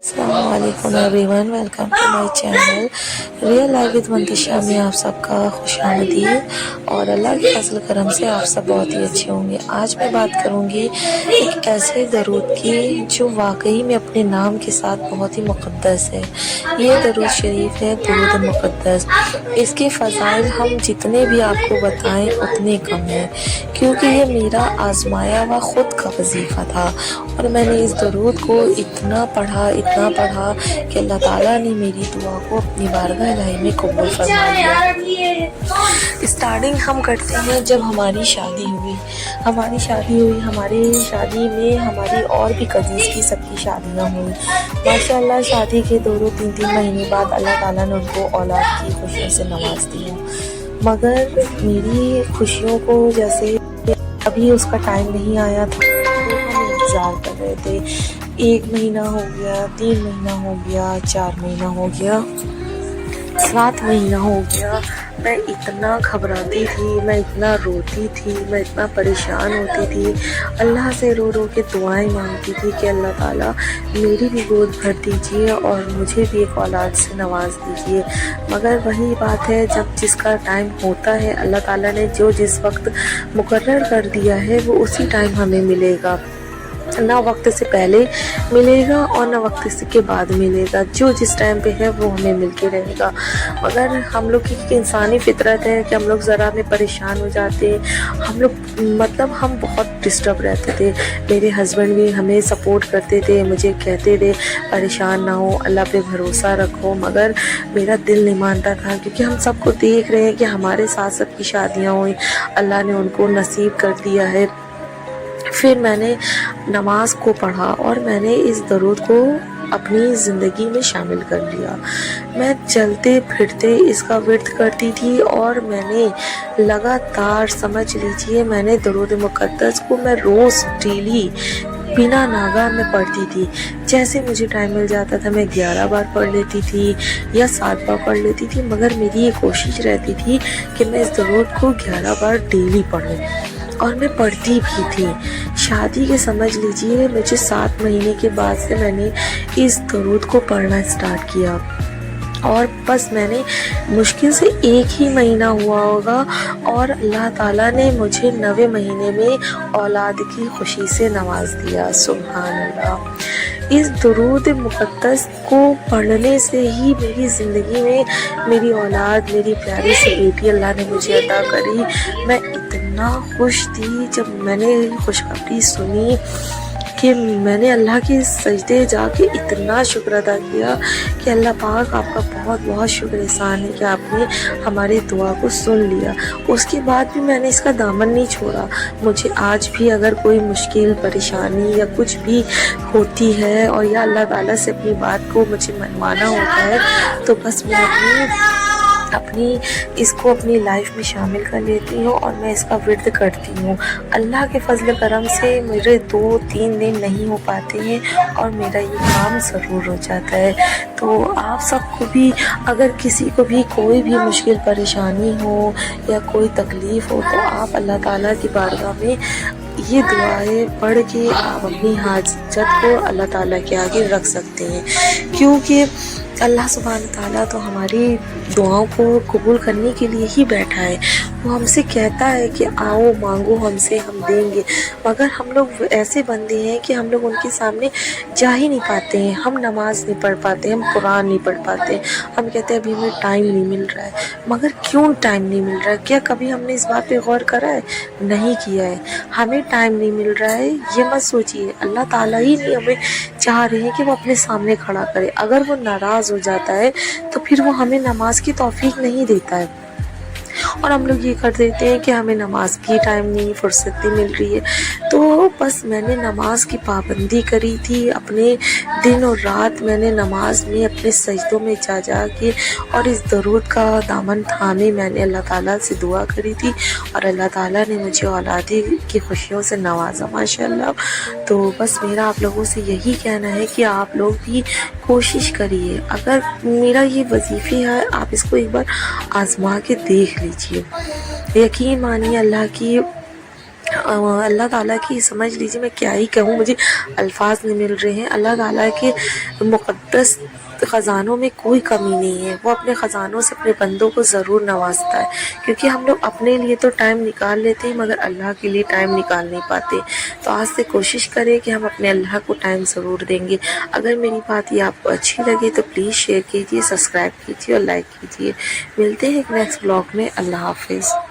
अस्सलाम वालेकुम everyone, welcome to my channel real life with Mantasha में आप सबका खुशामदीद। और अल्लाह के फजल करम से आप सब बहुत ही अच्छे होंगे। आज मैं बात करूंगी एक ऐसे दरूद की जो वाकई में अपने नाम के साथ बहुत ही मुक़द्दस है। ये दरूद शरीफ है दुरूद मुक़द्दस। इसके फ़ज़ाइल हम जितने भी आपको बताएं उतने कम हैं, क्योंकि ये मेरा आजमाया हुआ ख़ुद का वजीफ़ा था। और मैंने इस दरूद को इतना पढ़ा कि अल्लाह ताला ने मेरी दुआ को अपनी बारगाह इलाही में कबूल फरमा लिया। स्टार्टिंग हम करते हैं जब हमारी शादी हुई। हमारी शादी में हमारी और भी कज़िन्स की सबकी शादियाँ हुई। माशाअल्लाह शादी के 2-3 महीने बाद अल्लाह ताला ने उनको औलाद की खुशियों से नवाज दिया। मगर मेरी खुशियों को जैसे अभी उसका टाइम नहीं आया था, तो हम इंतज़ार कर रहे थे। 1 महीना हो गया, 3 महीना हो गया, 4 महीना हो गया, 7 महीना हो गया। मैं इतना घबराती थी, मैं इतना रोती थी, मैं इतना परेशान होती थी, अल्लाह से रो रो के दुआएं मांगती थी कि अल्लाह ताला मेरी भी गोद भर दीजिए और मुझे भी एक औलाद से नवाज दीजिए। मगर वही बात है, जब जिसका टाइम होता है, अल्लाह ताला ने जो जिस वक्त मुकर्रर कर दिया है वो उसी टाइम हमें मिलेगा। ना वक्त से पहले मिलेगा और ना वक्त से के बाद मिलेगा। जो जिस टाइम पे है वो हमें मिलके रहेगा। मगर हम लोग की इंसानी फितरत है कि हम लोग ज़रा में परेशान हो जाते हैं। हम बहुत डिस्टर्ब रहते थे। मेरे हस्बैंड भी हमें सपोर्ट करते थे, मुझे कहते थे परेशान ना हो, अल्लाह पे भरोसा रखो। मगर मेरा दिल नहीं मानता था, क्योंकि हम सबको देख रहे हैं कि हमारे साथ सबकी शादियाँ हुई, अल्लाह ने उनको नसीब कर दिया है। फिर मैंने नमाज को पढ़ा और मैंने इस दरूद को अपनी ज़िंदगी में शामिल कर लिया। मैं चलते फिरते इसका विर्द करती थी और मैंने लगातार, समझ लीजिए, मैंने दरूद मुक़द्दस को मैं रोज़ डेली बिना नागा में पढ़ती थी। जैसे मुझे टाइम मिल जाता था मैं 11 बार पढ़ लेती थी या 7 बार पढ़ लेती थी। मगर मेरी ये कोशिश रहती थी कि मैं इस दरूद को 11 बार डेली पढ़ूं, और मैं पढ़ती भी थी। शादी के समझ लीजिए मुझे 7 महीने के बाद से मैंने इस दरूद को पढ़ना स्टार्ट किया। और बस मैंने मुश्किल से 1 ही महीना हुआ होगा और अल्लाह ताला ने मुझे 9वें महीने में औलाद की खुशी से नवाज दिया। सुभान अल्लाह। इस दरूद मुक़द्दस को पढ़ने से ही मेरी ज़िंदगी में मेरी औलाद, मेरी प्यारी सी बेटी अल्लाह ने मुझे अता करी। मैं इतना खुश थी जब मैंने खुशखबरी सुनी कि मैंने अल्लाह के सजदे जाके इतना शुक्र अदा किया कि अल्लाह पाक आपका बहुत बहुत शुक्र एहसान है कि आपने हमारी दुआ को सुन लिया। उसके बाद भी मैंने इसका दामन नहीं छोड़ा। मुझे आज भी अगर कोई मुश्किल, परेशानी या कुछ भी होती है और या अल्लाह ताला से अपनी बात को मुझे मनवाना होता है, तो बस मैं अपनी इसको अपनी लाइफ में शामिल कर लेती हूँ और मैं इसका विर्द करती हूँ। अल्लाह के फजल करम से मेरे 2-3 दिन नहीं हो पाते हैं और मेरा ये काम ज़रूर हो जाता है। तो आप सबको भी, अगर किसी को भी कोई भी मुश्किल परेशानी हो या कोई तकलीफ़ हो, तो आप अल्लाह ताला की बारगाह में ये दुआएं पढ़ के आप अपनी हाजत को अल्लाह ताला के आगे रख सकते हैं। क्योंकि अल्लाह सुब्हान ताला तो हमारी दुआओं को कबूल करने के लिए ही बैठा है। वो हमसे कहता है कि आओ मांगो हमसे, हम देंगे। मगर हम लोग ऐसे बंदे हैं कि हम लोग उनके सामने जा ही नहीं पाते हैं। हम नमाज नहीं पढ़ पाते, हम कुरान नहीं पढ़ पाते। हम कहते हैं अभी हमें टाइम नहीं मिल रहा है। मगर क्यों टाइम नहीं मिल रहा है? क्या कभी हमने इस बात पे गौर करा है? नहीं किया है। हमें टाइम नहीं मिल रहा है ये मत सोचिए, अल्लाह ताला ही नहीं हमें चाह रहे हैं कि वो अपने सामने खड़ा करे। अगर वो नाराज़ हो जाता है तो फिर वो हमें नमाज की तौफीक नहीं देता है। और हम लोग ये कर देते हैं कि हमें नमाज की टाइम नहीं, फुर्सत नहीं मिल रही है। तो बस मैंने नमाज की पाबंदी करी थी। अपने दिन और रात मैंने नमाज में अपने सजदों में जा के और इस दरूद का दामन थामे मैंने अल्लाह ताला से दुआ करी थी और अल्लाह ताला ने मुझे औलादी की खुशियों से नवाजा माशाअल्लाह। तो बस मेरा आप लोगों से यही कहना है कि आप लोग भी कोशिश करिए। अगर मेरा ये वजीफ़े है, आप इसको एक बार आजमा के देख लीजिए। यकीन मानिए अल्लाह की اللہ تعالیٰ کی سمجھ لیجیے میں کیا ہی کہوں، مجھے الفاظ نہیں مل رہے ہیں۔ اللہ تعالیٰ کے مقدس خزانوں میں کوئی کمی نہیں ہے، وہ اپنے خزانوں سے اپنے بندوں کو ضرور نوازتا ہے، کیونکہ ہم لوگ اپنے لیے تو ٹائم نکال لیتے ہیں مگر اللہ کے لیے ٹائم نکال نہیں پاتے۔ تو آج سے کوشش کریں کہ ہم اپنے اللہ کو ٹائم ضرور دیں گے۔ اگر میری بات یہ آپ کو اچھی لگے تو پلیز شیئر کیجیے، سبسکرائب کیجیے اور لائک کیجیے۔ ملتے ہیں ایک نیکسٹ بلاگ میں۔ اللہ حافظ۔